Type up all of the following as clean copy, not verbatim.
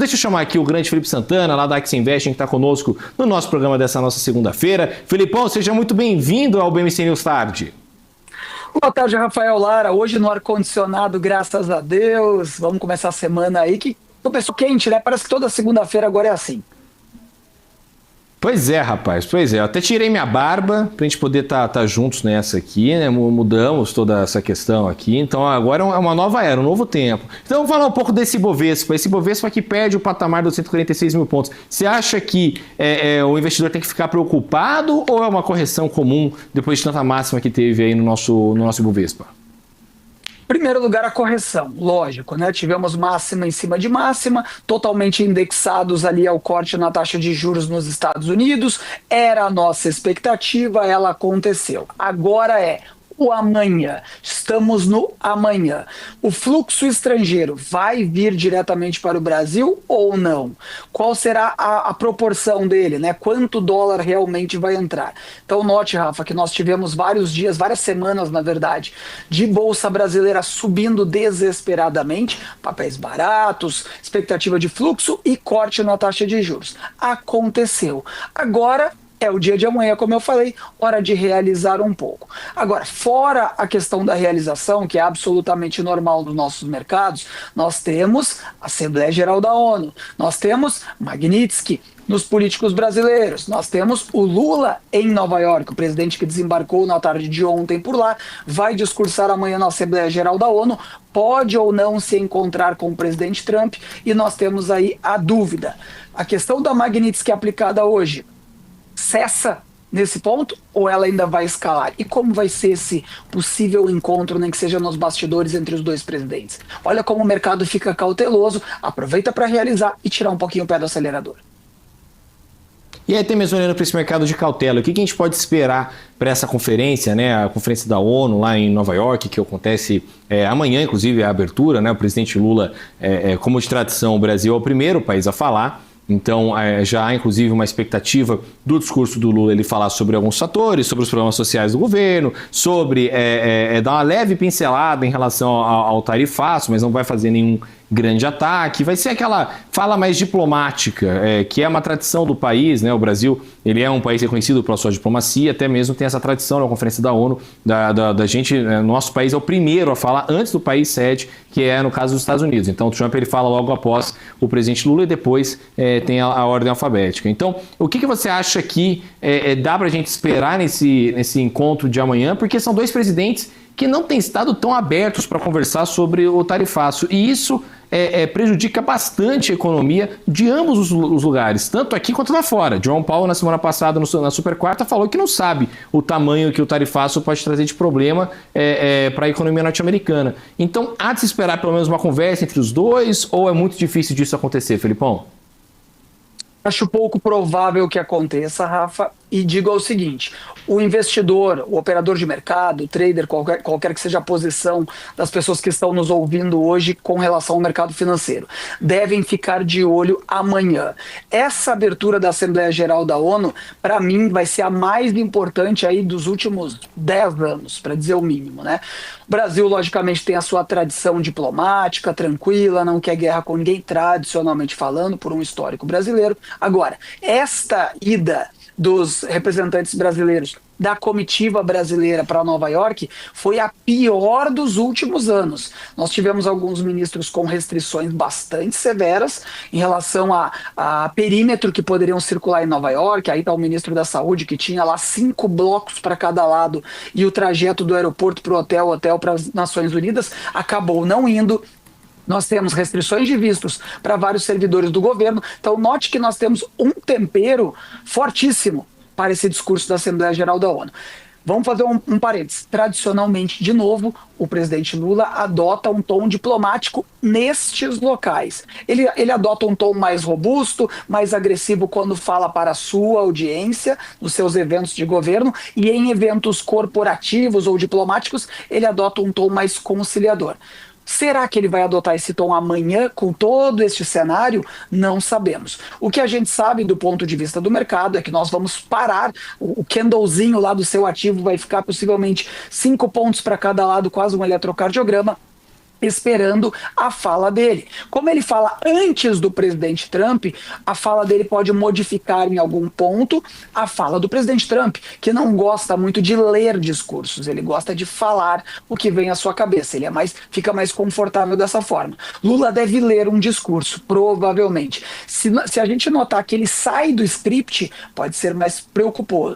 Deixa eu chamar aqui o grande Felipe Santana, lá da Axie Investing, que está conosco no nosso programa dessa nossa segunda-feira. Felipão, seja muito bem-vindo ao BMC News Tarde. Boa tarde, Rafael Lara. Hoje no ar-condicionado, graças a Deus. Vamos começar a semana aí que começou quente, né? Parece que toda segunda-feira agora é assim. Pois é, rapaz, pois é. Eu até tirei minha barba pra gente poder tá juntos nessa aqui, né? Mudamos toda essa questão aqui. Então agora é uma nova era, um novo tempo. Então vamos falar um pouco desse Ibovespa. Esse Ibovespa que perde o patamar dos 146 mil pontos. Você acha que o investidor tem que ficar preocupado ou é uma correção comum depois de tanta máxima que teve aí no nosso Ibovespa? Primeiro lugar, a correção, lógico, né? Tivemos máxima em cima de máxima, totalmente indexados ali ao corte na taxa de juros nos Estados Unidos. Era a nossa expectativa, ela aconteceu. Agora o amanhã. Estamos no amanhã. O fluxo estrangeiro vai vir diretamente para o Brasil ou não? Qual será a proporção dele, né? Quanto dólar realmente vai entrar? Então note, Rafa, que nós tivemos vários dias, várias semanas, na verdade, de bolsa brasileira subindo desesperadamente, papéis baratos, expectativa de fluxo e corte na taxa de juros. Aconteceu. Agora é o dia de amanhã, como eu falei, hora de realizar um pouco. Agora, fora a questão da realização, que é absolutamente normal nos nossos mercados, nós temos a Assembleia Geral da ONU, nós temos Magnitsky nos políticos brasileiros, nós temos o Lula em Nova York, o presidente que desembarcou na tarde de ontem por lá, vai discursar amanhã na Assembleia Geral da ONU, pode ou não se encontrar com o presidente Trump, e nós temos aí a dúvida. A questão da Magnitsky aplicada hoje, cessa nesse ponto ou ela ainda vai escalar? E como vai ser esse possível encontro, nem que seja nos bastidores entre os dois presidentes? Olha como o mercado fica cauteloso, aproveita para realizar e tirar um pouquinho o pé do acelerador. E aí, até mesmo olhando para esse mercado de cautela, o que a gente pode esperar para essa conferência, né? A conferência da ONU lá em Nova York, que acontece amanhã, inclusive, a abertura, né? O presidente Lula, como de tradição, o Brasil é o primeiro país a falar. Então, já há, inclusive, uma expectativa do discurso do Lula ele falar sobre alguns fatores, sobre os problemas sociais do governo, sobre dar uma leve pincelada em relação ao tarifaço, mas não vai fazer nenhum grande ataque. Vai ser aquela fala mais diplomática, que é uma tradição do país, né? O Brasil ele é um país reconhecido pela sua diplomacia, até mesmo tem essa tradição na Conferência da ONU, da gente, nosso país é o primeiro a falar antes do país sede, que é no caso dos Estados Unidos. Então o Trump ele fala logo após o presidente Lula e depois tem a ordem alfabética. Então, o que você acha que dá para a gente esperar nesse encontro de amanhã? Porque são dois presidentes que não têm estado tão abertos para conversar sobre o tarifaço. E isso prejudica bastante a economia de ambos os lugares, tanto aqui quanto lá fora. Jerome Powell, na semana passada, na Super Quarta, falou que não sabe o tamanho que o tarifaço pode trazer de problema para a economia norte-americana. Então, há de se esperar pelo menos uma conversa entre os dois, ou é muito difícil disso acontecer, Felipão? Acho pouco provável que aconteça, Rafa, e digo o seguinte: o investidor, o operador de mercado, o trader, qualquer que seja a posição das pessoas que estão nos ouvindo hoje com relação ao mercado financeiro, devem ficar de olho amanhã. Essa abertura da Assembleia Geral da ONU, para mim, vai ser a mais importante aí dos últimos 10 anos, para dizer o mínimo, né? O Brasil, logicamente, tem a sua tradição diplomática, tranquila, não quer guerra com ninguém, tradicionalmente falando, por um histórico brasileiro. Agora, esta ida dos representantes brasileiros da comitiva brasileira para Nova York foi a pior dos últimos anos. Nós tivemos alguns ministros com restrições bastante severas em relação a perímetro que poderiam circular em Nova York. Aí está o ministro da Saúde, que tinha lá 5 blocos para cada lado, e o trajeto do aeroporto para o hotel para as Nações Unidas acabou não indo. Nós temos restrições de vistos para vários servidores do governo. Então, note que nós temos um tempero fortíssimo para esse discurso da Assembleia Geral da ONU. Vamos fazer um parênteses. Tradicionalmente, de novo, o presidente Lula adota um tom diplomático nestes locais. Ele adota um tom mais robusto, mais agressivo quando fala para a sua audiência, nos seus eventos de governo, e em eventos corporativos ou diplomáticos, ele adota um tom mais conciliador. Será que ele vai adotar esse tom amanhã com todo este cenário? Não sabemos. O que a gente sabe do ponto de vista do mercado é que nós vamos parar, o candlezinho lá do seu ativo vai ficar possivelmente 5 pontos para cada lado, quase um eletrocardiograma. esperando a fala dele. Como ele fala antes do presidente Trump, a fala dele pode modificar em algum ponto a fala do presidente Trump, que não gosta muito de ler discursos, ele gosta de falar o que vem à sua cabeça, ele fica mais confortável dessa forma. Lula deve ler um discurso, provavelmente. Se a gente notar que ele sai do script, pode ser mais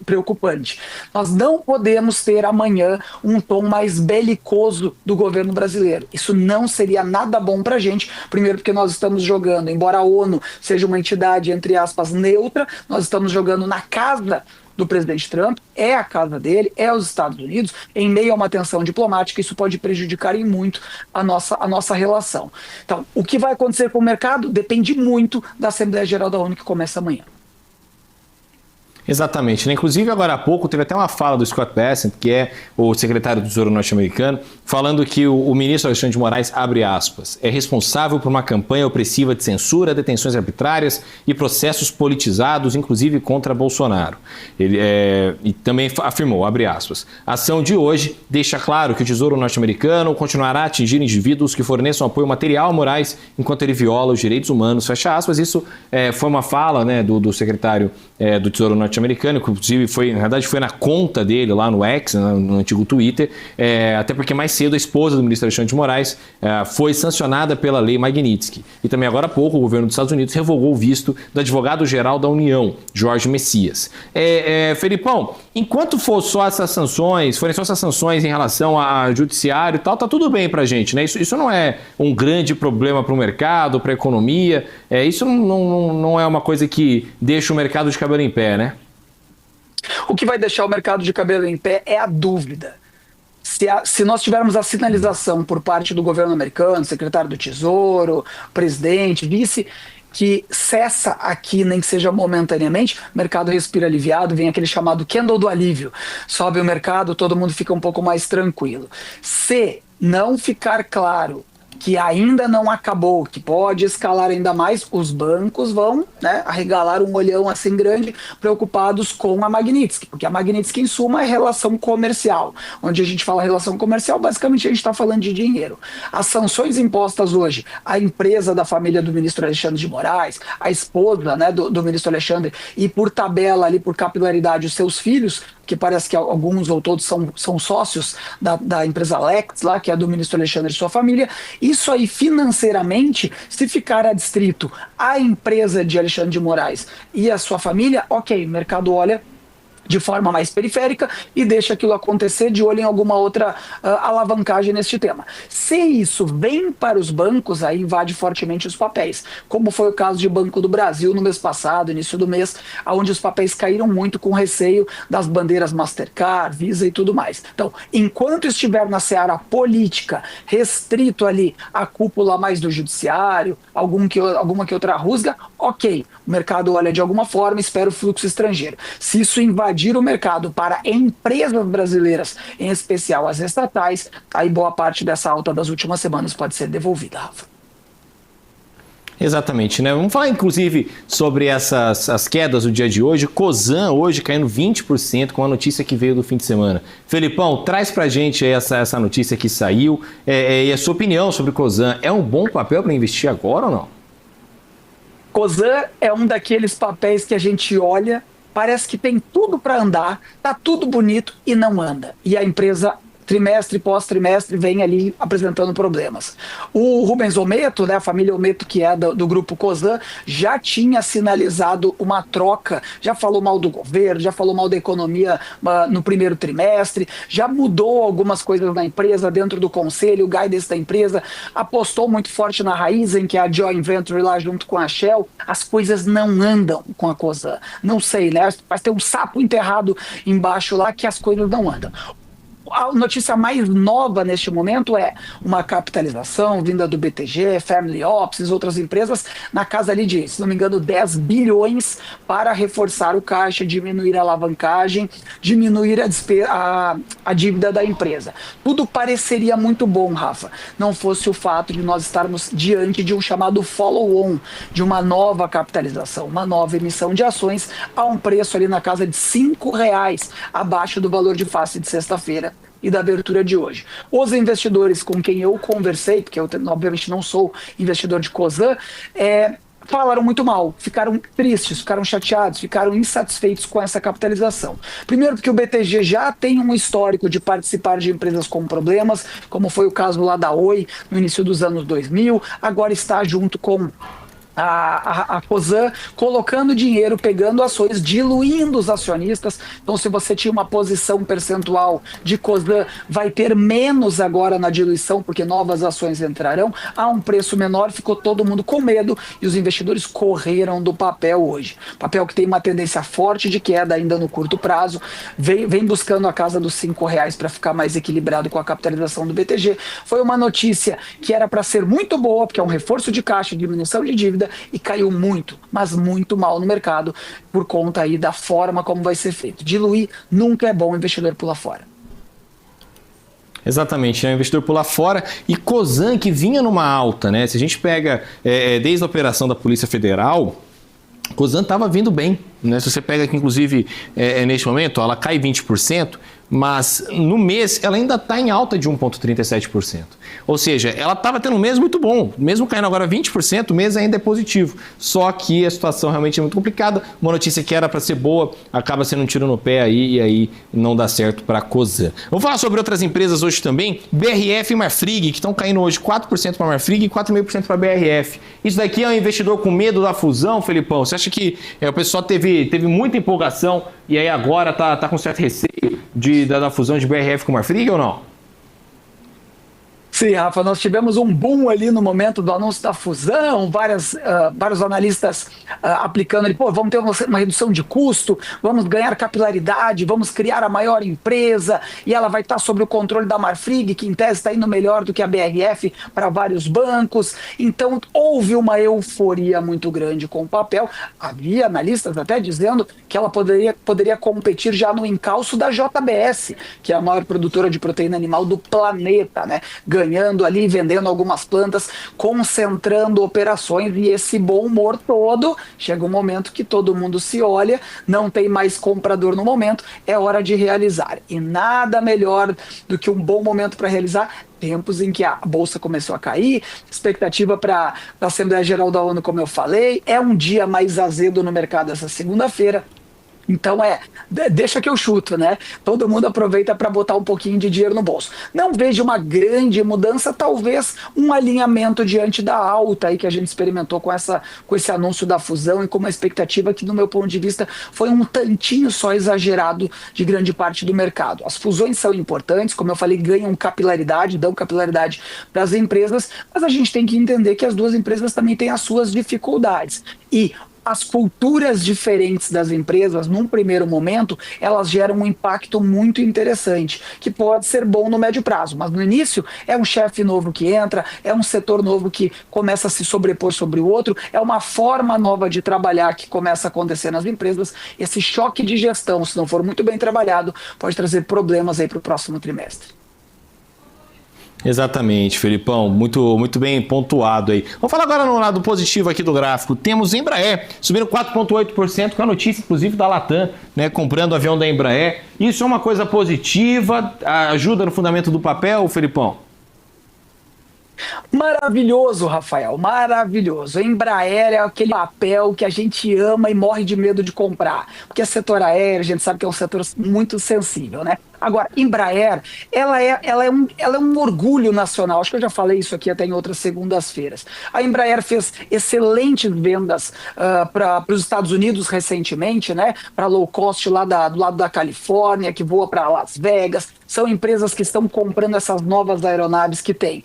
preocupante. Nós não podemos ter amanhã um tom mais belicoso do governo brasileiro. Isso não seria nada bom para a gente, primeiro porque nós estamos jogando, embora a ONU seja uma entidade, entre aspas, neutra, nós estamos jogando na casa do presidente Trump, é a casa dele, é os Estados Unidos, em meio a uma tensão diplomática, isso pode prejudicar em muito a nossa relação. Então, o que vai acontecer com o mercado depende muito da Assembleia Geral da ONU que começa amanhã. Exatamente, né? Inclusive agora há pouco teve até uma fala do Scott Bessent, que é o secretário do Tesouro norte-americano, falando que o ministro Alexandre de Moraes, abre aspas, é responsável por uma campanha opressiva de censura, detenções arbitrárias e processos politizados, inclusive contra Bolsonaro. Ele e também afirmou, abre aspas, a ação de hoje deixa claro que o Tesouro norte-americano continuará a atingir indivíduos que forneçam apoio material a Moraes enquanto ele viola os direitos humanos, fecha aspas. Isso foi uma fala, né, do secretário do Tesouro norte-americano, que inclusive na verdade foi na conta dele lá no X, no antigo Twitter, até porque mais cedo a esposa do ministro Alexandre de Moraes foi sancionada pela lei Magnitsky. E também agora há pouco o governo dos Estados Unidos revogou o visto do advogado-geral da União, Jorge Messias. Felipão, enquanto forem só essas sanções em relação ao judiciário e tal, tá tudo bem pra gente, né? Isso não é um grande problema para o mercado, para a economia, isso não é uma coisa que deixa o mercado de cabelo em pé, né? O que vai deixar o mercado de cabelo em pé é a dúvida. Se nós tivermos a sinalização por parte do governo americano, secretário do Tesouro, presidente, vice, que cessa aqui, nem que seja momentaneamente, o mercado respira aliviado, vem aquele chamado candle do alívio. Sobe o mercado, todo mundo fica um pouco mais tranquilo. Se não ficar claro que ainda não acabou, que pode escalar ainda mais, os bancos vão, né, arregalar um olhão assim grande, preocupados com a Magnitsky, porque a Magnitsky, em suma, é relação comercial. Onde a gente fala relação comercial, basicamente a gente está falando de dinheiro. As sanções impostas hoje à empresa da família do ministro Alexandre de Moraes, a esposa, né, do ministro Alexandre, e por tabela ali, por capilaridade, os seus filhos, que parece que alguns ou todos são sócios da empresa Lex, lá, que é do ministro Alexandre e sua família. Isso aí, financeiramente, se ficar adstrito à empresa de Alexandre de Moraes e a sua família, ok, o mercado olha de forma mais periférica e deixa aquilo acontecer de olho em alguma outra alavancagem neste tema. Se isso vem para os bancos, aí invade fortemente os papéis, como foi o caso de Banco do Brasil no mês passado, início do mês, onde os papéis caíram muito com receio das bandeiras Mastercard, Visa e tudo mais. Então, enquanto estiver na seara política, restrito ali à cúpula mais do judiciário, alguma que outra rusga, ok, o mercado olha de alguma forma, espera o fluxo estrangeiro. Se isso invadir o mercado para empresas brasileiras, em especial as estatais, aí boa parte dessa alta das últimas semanas pode ser devolvida, Rafa. Exatamente, né? Vamos falar inclusive sobre as quedas do dia de hoje. Cosan hoje caindo 20% com a notícia que veio do fim de semana. Felipão, traz pra gente essa notícia que saiu e a sua opinião sobre Cosan. É um bom papel para investir agora ou não? Cosan é um daqueles papéis que a gente olha, parece que tem tudo para andar, tá tudo bonito e não anda. E a empresa, trimestre pós trimestre, vem ali apresentando problemas. O Rubens Ometo, né, a família Ometo, que é do grupo Cosan, já tinha sinalizado uma troca, já falou mal do governo, já falou mal da economia no primeiro trimestre, já mudou algumas coisas na empresa, dentro do conselho, o guidance da empresa, apostou muito forte na Raízen, que é a joint venture lá junto com a Shell. As coisas não andam com a Cosan. Não sei, né? Vai ter um sapo enterrado embaixo lá que as coisas não andam. A notícia mais nova neste momento é uma capitalização vinda do BTG, Family Office, outras empresas, na casa ali de, se não me engano, 10 bilhões para reforçar o caixa, diminuir a alavancagem, diminuir a dívida da empresa. Tudo pareceria muito bom, Rafa, não fosse o fato de nós estarmos diante de um chamado follow-on, de uma nova capitalização, uma nova emissão de ações a um preço ali na casa de R$ 5, abaixo do valor de face de sexta-feira, e da abertura de hoje. Os investidores com quem eu conversei, porque eu obviamente não sou investidor de Cosan, falaram muito mal, ficaram tristes, ficaram chateados, ficaram insatisfeitos com essa capitalização. Primeiro porque o BTG já tem um histórico de participar de empresas com problemas, como foi o caso lá da Oi no início dos anos 2000, agora está junto com a Cosan colocando dinheiro, pegando ações, diluindo os acionistas. Então, se você tinha uma posição percentual de Cosan, vai ter menos agora na diluição, porque novas ações entrarão a um preço menor. Ficou todo mundo com medo e os investidores correram do papel hoje. Papel que tem uma tendência forte de queda ainda no curto prazo, vem buscando a casa dos R$ 5 para ficar mais equilibrado com a capitalização do BTG. Foi uma notícia que era para ser muito boa, porque é um reforço de caixa, diminuição de dívida, e caiu muito, mas muito mal no mercado por conta aí da forma como vai ser feito. Diluir nunca é bom, o investidor pula fora. Exatamente, né? O investidor pular fora. E Cosan, que vinha numa alta, né? Se a gente pega desde a operação da Polícia Federal, Cosan estava vindo bem, né? Se você pega aqui, inclusive, neste momento, ela cai 20%, mas no mês ela ainda está em alta de 1,37%. Ou seja, ela estava tendo um mês muito bom, mesmo caindo agora 20%, o mês ainda é positivo. Só que a situação realmente é muito complicada. Uma notícia que era para ser boa acaba sendo um tiro no pé aí, e aí não dá certo para a Cosan. Vamos falar sobre outras empresas hoje também. BRF e Marfrig, que estão caindo hoje 4% para a Marfrig e 4,5% para a BRF. Isso daqui é um investidor com medo da fusão, Felipão? Você acha que o pessoal teve muita empolgação e aí agora tá com certo receio da fusão de BRF com Marfrig ou não? Sim, Rafa, nós tivemos um boom ali no momento do anúncio da fusão, vários analistas aplicando ali, vamos ter uma redução de custo, vamos ganhar capilaridade, vamos criar a maior empresa e ela vai estar sob o controle da Marfrig, que em tese está indo melhor do que a BRF para vários bancos. Então houve uma euforia muito grande com o papel. Havia analistas até dizendo que ela poderia competir já no encalço da JBS, que é a maior produtora de proteína animal do planeta, né? Ganhando ali, vendendo algumas plantas, concentrando operações, e esse bom humor todo, chega um momento que todo mundo se olha, não tem mais comprador no momento, é hora de realizar. E nada melhor do que um bom momento para realizar, tempos em que a bolsa começou a cair, expectativa para a Assembleia Geral da ONU, como eu falei, é um dia mais azedo no mercado essa segunda-feira. Então deixa que eu chuto, né? Todo mundo aproveita para botar um pouquinho de dinheiro no bolso. Não vejo uma grande mudança, talvez um alinhamento diante da alta aí que a gente experimentou com esse anúncio da fusão e com uma expectativa que, no meu ponto de vista, foi um tantinho só exagerado de grande parte do mercado. As fusões são importantes, como eu falei, ganham capilaridade, dão capilaridade para as empresas, mas a gente tem que entender que as duas empresas também têm as suas dificuldades. E as culturas diferentes das empresas, num primeiro momento, elas geram um impacto muito interessante, que pode ser bom no médio prazo, mas no início é um chefe novo que entra, é um setor novo que começa a se sobrepor sobre o outro, é uma forma nova de trabalhar que começa a acontecer nas empresas. Esse choque de gestão, se não for muito bem trabalhado, pode trazer problemas aí para o próximo trimestre. Exatamente, Felipão, muito bem pontuado aí. Vamos falar agora no lado positivo aqui do gráfico. Temos Embraer subindo 4,8% com a notícia, inclusive, da Latam, né, comprando o avião da Embraer. Isso é uma coisa positiva, ajuda no fundamento do papel, Felipão? Maravilhoso, Rafael, maravilhoso. Embraer é aquele papel que a gente ama e morre de medo de comprar, porque é setor aéreo, a gente sabe que é um setor muito sensível, né? Agora, Embraer, ela é um orgulho nacional. Acho que eu já falei isso aqui até em outras segundas-feiras. A Embraer fez excelentes vendas para os Estados Unidos recentemente, né? Para low cost lá do lado da Califórnia, que voa para Las Vegas. São empresas que estão comprando essas novas aeronaves que têm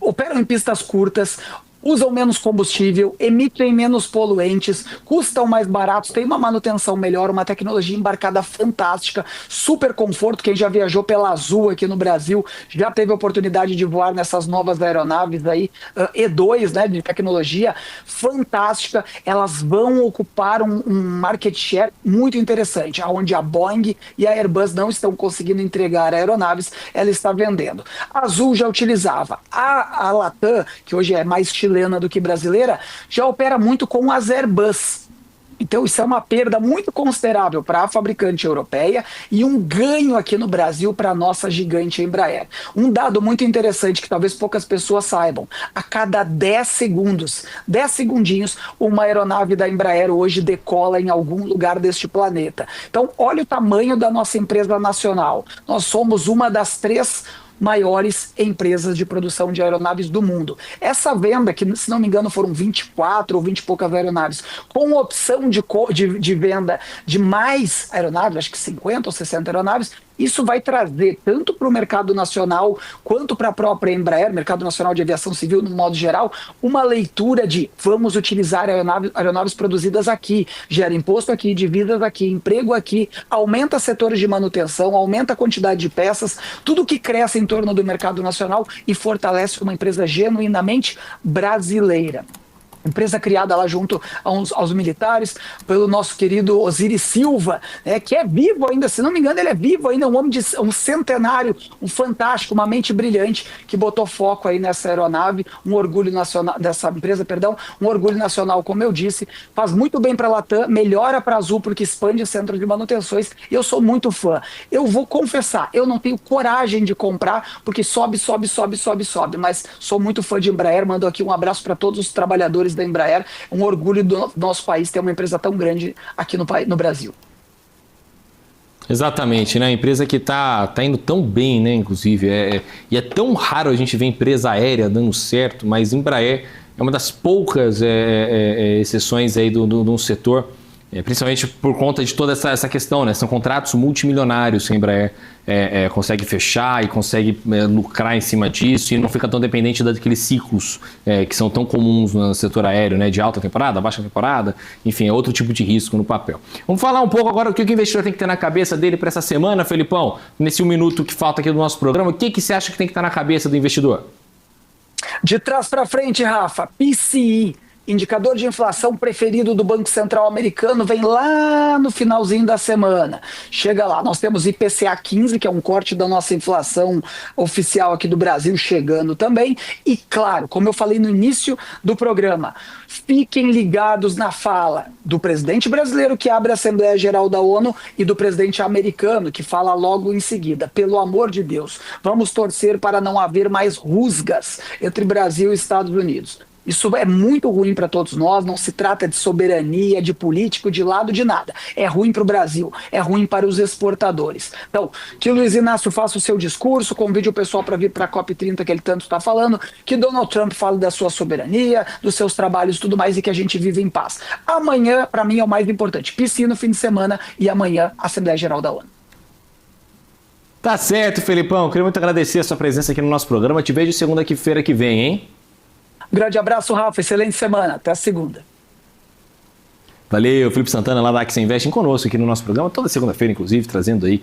operam em pistas curtas, usam menos combustível, emitem menos poluentes, custam mais baratos, tem uma manutenção melhor, uma tecnologia embarcada fantástica, super conforto. Quem já viajou pela Azul aqui no Brasil já teve a oportunidade de voar nessas novas aeronaves aí, E2, né, de tecnologia fantástica. Elas vão ocupar um market share muito interessante, onde a Boeing e a Airbus não estão conseguindo entregar aeronaves, ela está vendendo. A Azul já utilizava. A Latam, que hoje é mais chilena do que brasileira, já opera muito com as Airbus. Então, isso é uma perda muito considerável para a fabricante europeia e um ganho aqui no Brasil para a nossa gigante Embraer. Um dado muito interessante que talvez poucas pessoas saibam: a cada 10 segundos, 10 segundinhos, uma aeronave da Embraer hoje decola em algum lugar deste planeta. Então, olha o tamanho da nossa empresa nacional. Nós somos uma das 3 maiores empresas de produção de aeronaves do mundo. Essa venda, que se não me engano foram 24 ou 20 e poucas aeronaves, com opção de venda de mais aeronaves, acho que 50 ou 60 aeronaves, isso vai trazer tanto para o mercado nacional quanto para a própria Embraer, mercado nacional de aviação civil no modo geral, uma leitura de vamos utilizar aeronaves produzidas aqui, gera imposto aqui, divisas aqui, emprego aqui, aumenta setores de manutenção, aumenta a quantidade de peças, tudo que cresce em torno do mercado nacional e fortalece uma empresa genuinamente brasileira. Empresa criada lá junto aos militares, pelo nosso querido Osiris Silva, que é vivo ainda, se não me engano ele é vivo ainda, um homem um centenário, um fantástico, uma mente brilhante, que botou foco aí nessa aeronave, um orgulho nacional, dessa empresa, perdão, um orgulho nacional, como eu disse, faz muito bem para a Latam, melhora para a Azul, porque expande o centro de manutenções, e eu sou muito fã. Eu vou confessar, eu não tenho coragem de comprar, porque sobe, mas sou muito fã de Embraer, mando aqui um abraço para todos os trabalhadores da Embraer, um orgulho do nosso país ter uma empresa tão grande aqui no Brasil. Exatamente, né? A empresa que tá indo tão bem, né? Inclusive, e é tão raro a gente ver empresa aérea dando certo, mas Embraer é uma das poucas exceções aí do setor, principalmente por conta de toda essa questão, né? São contratos multimilionários que a Embraer consegue fechar e consegue lucrar em cima disso e não fica tão dependente daqueles ciclos que são tão comuns no setor aéreo, né? De alta temporada, baixa temporada, enfim, é outro tipo de risco no papel. Vamos falar um pouco agora o que o investidor tem que ter na cabeça dele para essa semana, Felipão? Nesse 1 minuto que falta aqui do nosso programa, o que você acha que tem que estar na cabeça do investidor? De trás para frente, Rafa, PCI, indicador de inflação preferido do Banco Central americano, vem lá no finalzinho da semana. Chega lá, nós temos IPCA 15, que é um corte da nossa inflação oficial aqui do Brasil, chegando também. E claro, como eu falei no início do programa, fiquem ligados na fala do presidente brasileiro, que abre a Assembleia Geral da ONU, e do presidente americano, que fala logo em seguida. Pelo amor de Deus, vamos torcer para não haver mais rusgas entre Brasil e Estados Unidos. Isso é muito ruim para todos nós, não se trata de soberania, de político, de lado, de nada. É ruim para o Brasil, é ruim para os exportadores. Então, que o Luiz Inácio faça o seu discurso, convide o pessoal para vir para a COP30 que ele tanto está falando, que Donald Trump fale da sua soberania, dos seus trabalhos e tudo mais, e que a gente vive em paz. Amanhã, para mim, é o mais importante. PCI no fim de semana e amanhã, Assembleia Geral da ONU. Tá certo, Felipão. Queria muito agradecer a sua presença aqui no nosso programa. Te vejo segunda-feira que vem, hein? Grande abraço, Rafa. Excelente semana. Até a segunda. Valeu, Felipe Santana, lá da Axia Investing, conosco aqui no nosso programa, toda segunda-feira, inclusive, trazendo aí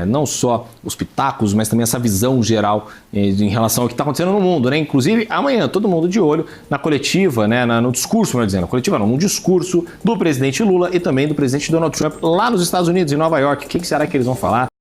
não só os pitacos, mas também essa visão geral em relação ao que está acontecendo no mundo, né? Inclusive, amanhã, todo mundo de olho na coletiva, né? No discurso, melhor dizendo, coletiva não, no discurso do presidente Lula e também do presidente Donald Trump lá nos Estados Unidos, em Nova York. O que será que eles vão falar?